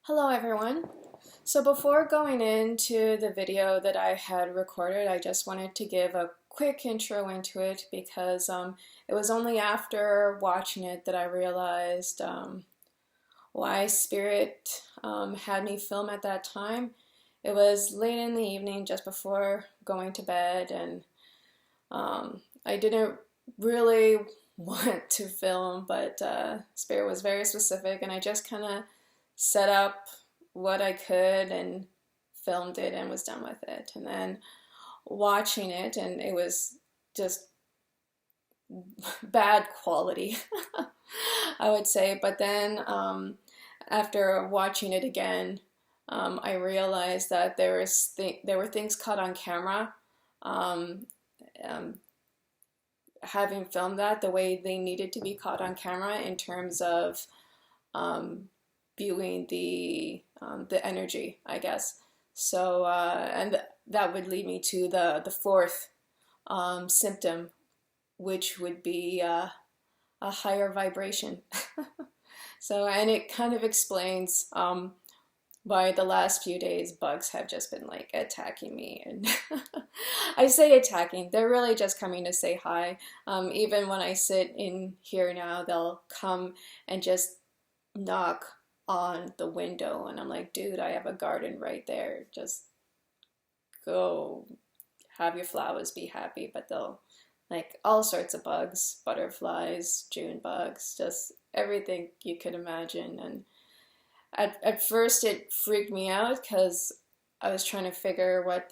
Hello everyone. So before going into the video that I had recorded, I just wanted to give a quick intro into it because it was only after watching it that I realized why Spirit had me film at that time. It was late in the evening just before going to bed, and I didn't really want to film, but Spirit was very specific, and I just kind of set up what I could and filmed it and was done with it. And then watching it, and it was just bad quality, I would say. But then after watching it again, I realized that there were things caught on camera. Um, um, Having filmed that the way they needed to be caught on camera in terms of viewing the energy, I guess. So and that would lead me to the fourth symptom, which would be a higher vibration. So, and it kind of explains why the last few days bugs have just been like attacking me, and I say attacking, they're really just coming to say hi. Even when I sit in here now, they'll come and just knock on the window, and I'm like, dude, I have a garden right there, just go have your flowers, be happy. But they'll, like, all sorts of bugs, butterflies, June bugs, just everything you could imagine. And at first it freaked me out because I was trying to figure what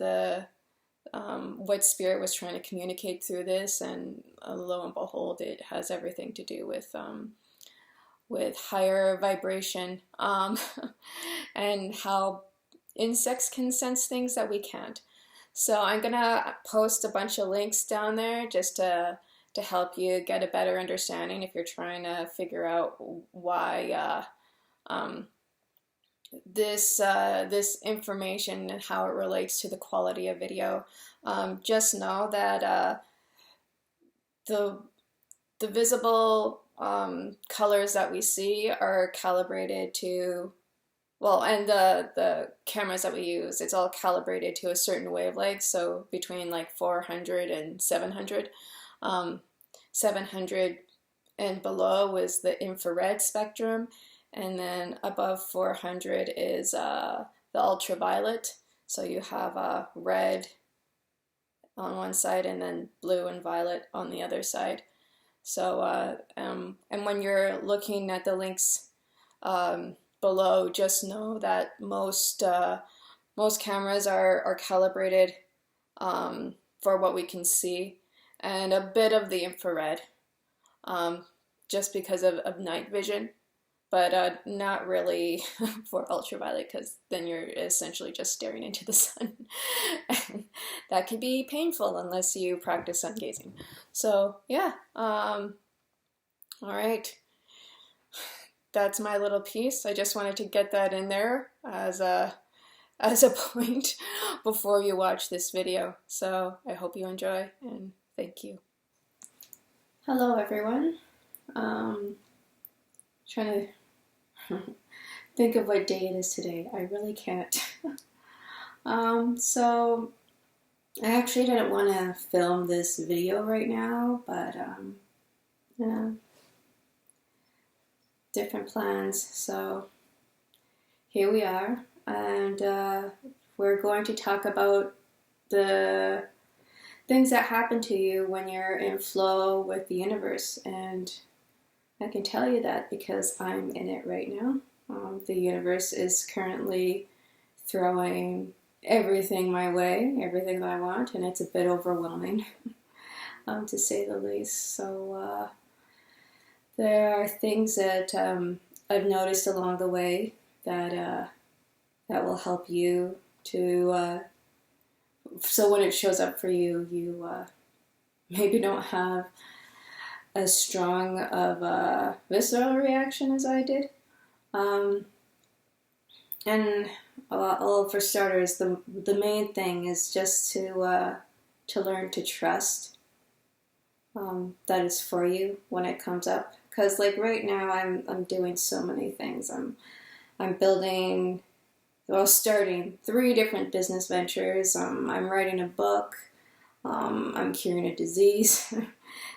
Spirit was trying to communicate through this, and lo and behold, it has everything to do with higher vibration, and how insects can sense things that we can't. So I'm gonna post a bunch of links down there just to help you get a better understanding if you're trying to figure out why this information and how it relates to the quality of video. Just know that the visible colors that we see are calibrated to, well, and the cameras that we use, it's all calibrated to a certain wavelength. So between like 400 and 700. 700 and below is the infrared spectrum, and then above 400 is the ultraviolet. So you have red on one side and then blue and violet on the other side. So and when you're looking at the links below, just know that most cameras are calibrated for what we can see, and a bit of the infrared, just because of night vision, but not really for ultraviolet, because then you're essentially just staring into the sun. And that can be painful unless you practice sun gazing. So yeah, all right. That's my little piece. I just wanted to get that in there as a point before you watch this video. So I hope you enjoy, and thank you. Hello everyone. Trying to think of what day it is today. I really can't. So I actually didn't want to film this video right now, but yeah, different plans. So here we are, and we're going to talk about the things that happen to you when you're in flow with the universe. And I can tell you that because I'm in it right now. The universe is currently throwing everything my way, everything that I want, and it's a bit overwhelming, to say the least. So there are things that I've noticed along the way that will help you to. So when it shows up for you, you maybe don't have as strong of a visceral reaction as I did. And well, for starters, the main thing is just to learn to trust that it's for you when it comes up. Because like right now, I'm doing so many things. I'm starting 3 different business ventures. I'm writing a book. I'm curing a disease.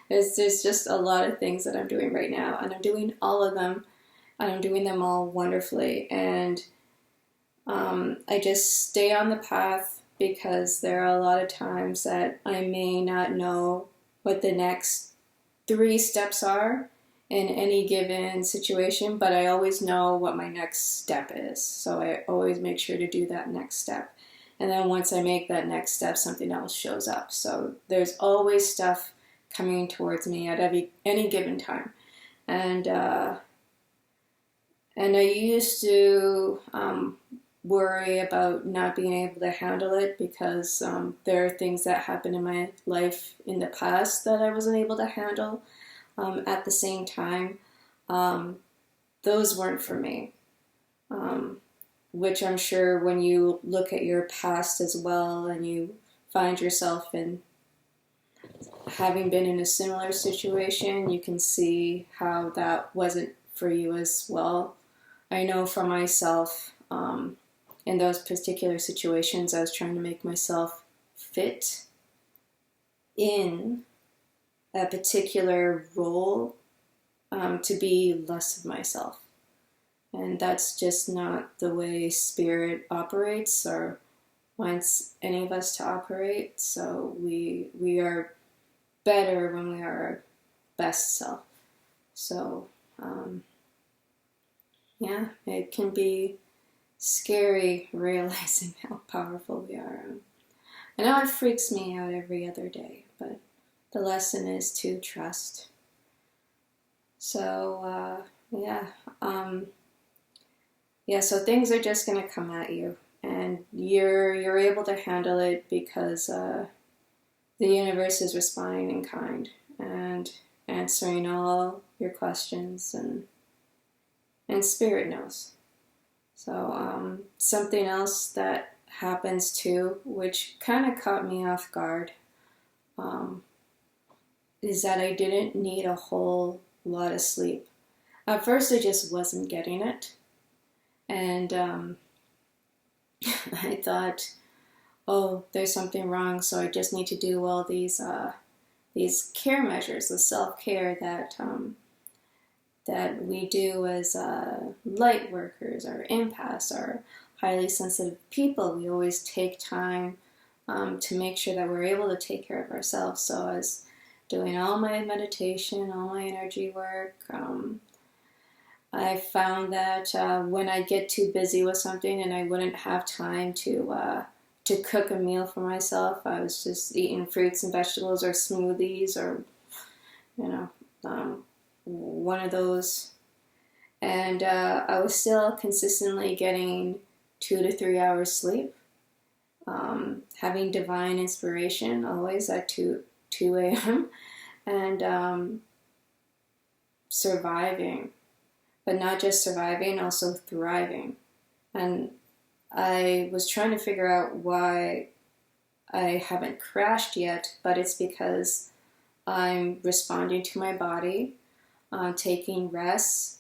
there's just a lot of things that I'm doing right now, and I'm doing all of them, and I'm doing them all wonderfully. And I just stay on the path because there are a lot of times that I may not know what the next 3 steps are in any given situation, but I always know what my next step is. So I always make sure to do that next step. And then once I make that next step, something else shows up. So there's always stuff coming towards me at any given time. And I used to worry about not being able to handle it because there are things that happened in my life in the past that I wasn't able to handle. At the same time, those weren't for me, which I'm sure when you look at your past as well and you find yourself in having been in a similar situation, you can see how that wasn't for you as well. I know for myself, in those particular situations, I was trying to make myself fit in a particular role to be less of myself. And that's just not the way spirit operates or wants any of us to operate. So we are better when we are our best self. So yeah, it can be scary realizing how powerful we are. I know it freaks me out every other day, but the lesson is to trust. So so things are just going to come at you, and you're able to handle it because the universe is responding in kind and answering all your questions, and spirit knows. So something else that happens too, which kind of caught me off guard, is that I didn't need a whole lot of sleep. At first I just wasn't getting it, and I thought, oh, there's something wrong, so I just need to do all these care measures, the self-care that we do as light workers or empaths or highly sensitive people. We always take time to make sure that we're able to take care of ourselves. So I was doing all my meditation, all my energy work. I found that when I get too busy with something and I wouldn't have time to cook a meal for myself, I was just eating fruits and vegetables or smoothies or, one of those. And I was still consistently getting 2 to 3 hours sleep, having divine inspiration always at 2 a.m. and surviving. But not just surviving, also thriving. And I was trying to figure out why I haven't crashed yet, but it's because I'm responding to my body, taking rests,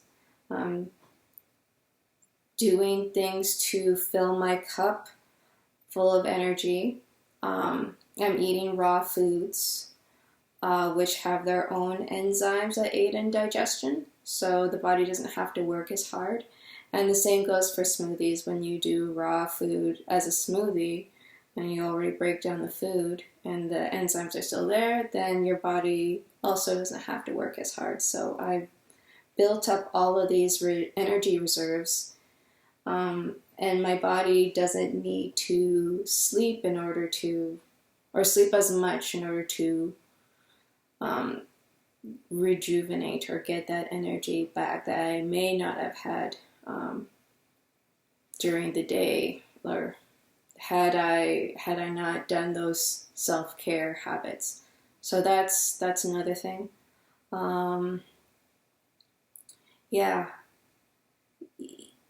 doing things to fill my cup full of energy. I'm eating raw foods, which have their own enzymes that aid in digestion. So the body doesn't have to work as hard. And the same goes for smoothies. When you do raw food as a smoothie and you already break down the food and the enzymes are still there, then your body also doesn't have to work as hard. So I've built up all of these energy reserves, and my body doesn't need to sleep or sleep as much in order to rejuvenate or get that energy back that I may not have had during the day, or had I not done those self-care habits. So that's another thing.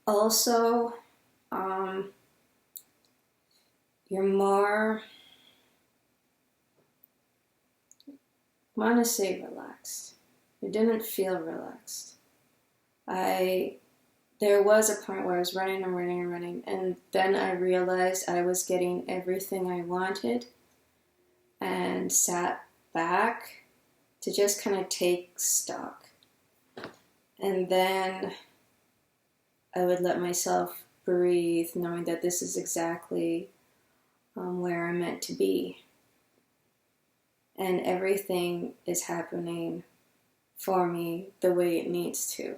Also, you're more, I want to say relaxed. I didn't feel relaxed. I there was a point where I was running and running and running, and then I realized I was getting everything I wanted and sat back to just kind of take stock. And then I would let myself breathe, knowing that this is exactly where I'm meant to be. And everything is happening for me the way it needs to.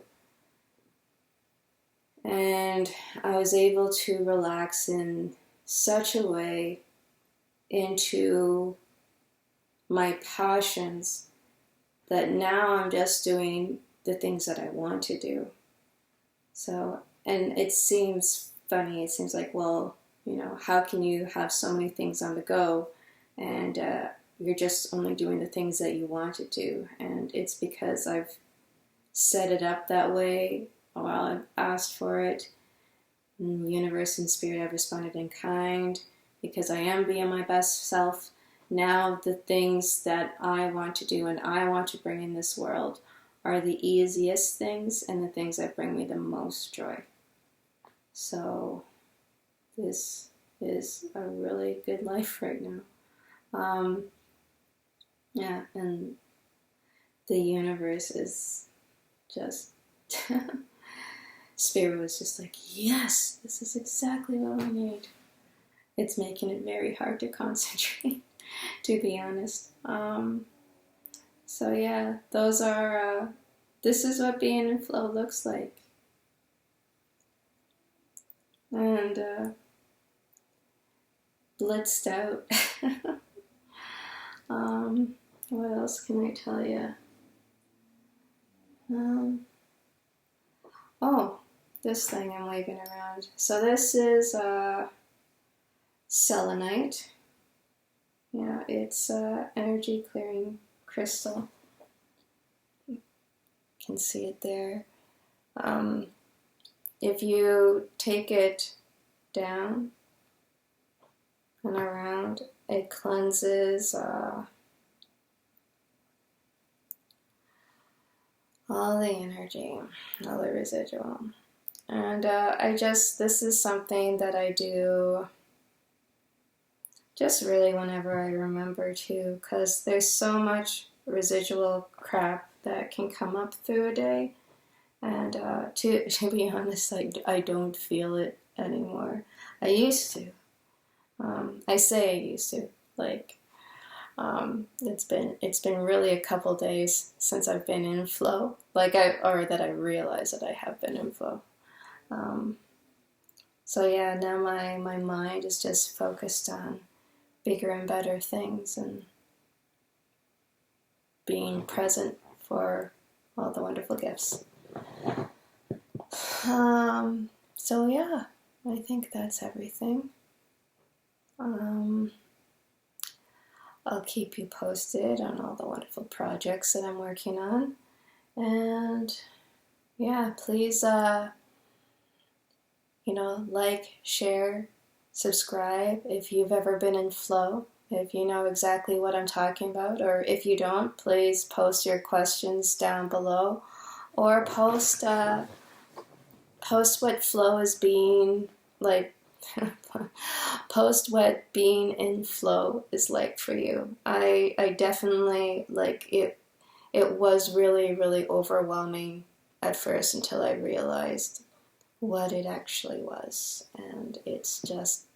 And I was able to relax in such a way into my passions that now I'm just doing the things that I want to do. So, and it seems funny. It seems like, well, you know, how can you have so many things on the go and you're just only doing the things that you want to do? And it's because I've set it up that way. Well, I've asked for it. And the universe and spirit have responded in kind because I am being my best self. Now the things that I want to do and I want to bring in this world are the easiest things and the things that bring me the most joy. So this is a really good life right now. Yeah, and the universe is just... Spirit was just like, yes, this is exactly what we need. It's making it very hard to concentrate, to be honest. So yeah, those are, this is what being in flow looks like. And blitzed out. What else can I tell you? Oh, this thing I'm waving around. So this is selenite. Yeah, it's energy clearing crystal. You can see it there. If you take it down and around, it cleanses all the energy, all the residual. And this is something that I do just really whenever I remember to, because there's so much residual crap that can come up through a day. And to be honest, I don't feel it anymore. I used to. I say I used to. Like, it's been really a couple days since I've been in flow. Or that I realize that I have been in flow. So yeah, now my mind is just focused on bigger and better things and being present for all the wonderful gifts. So yeah, I think that's everything. I'll keep you posted on all the wonderful projects that I'm working on. And yeah, please, like, share, subscribe if you've ever been in flow, if you know exactly what I'm talking about, or if you don't, please post your questions down below, or post what flow is being like. Post what being in flow is like for you. I definitely, it was really, really overwhelming at first until I realized what it actually was. And it's just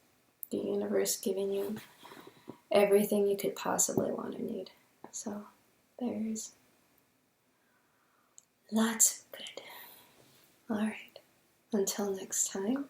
the universe giving you everything you could possibly want and need. So there's lots of good. Alright, until next time.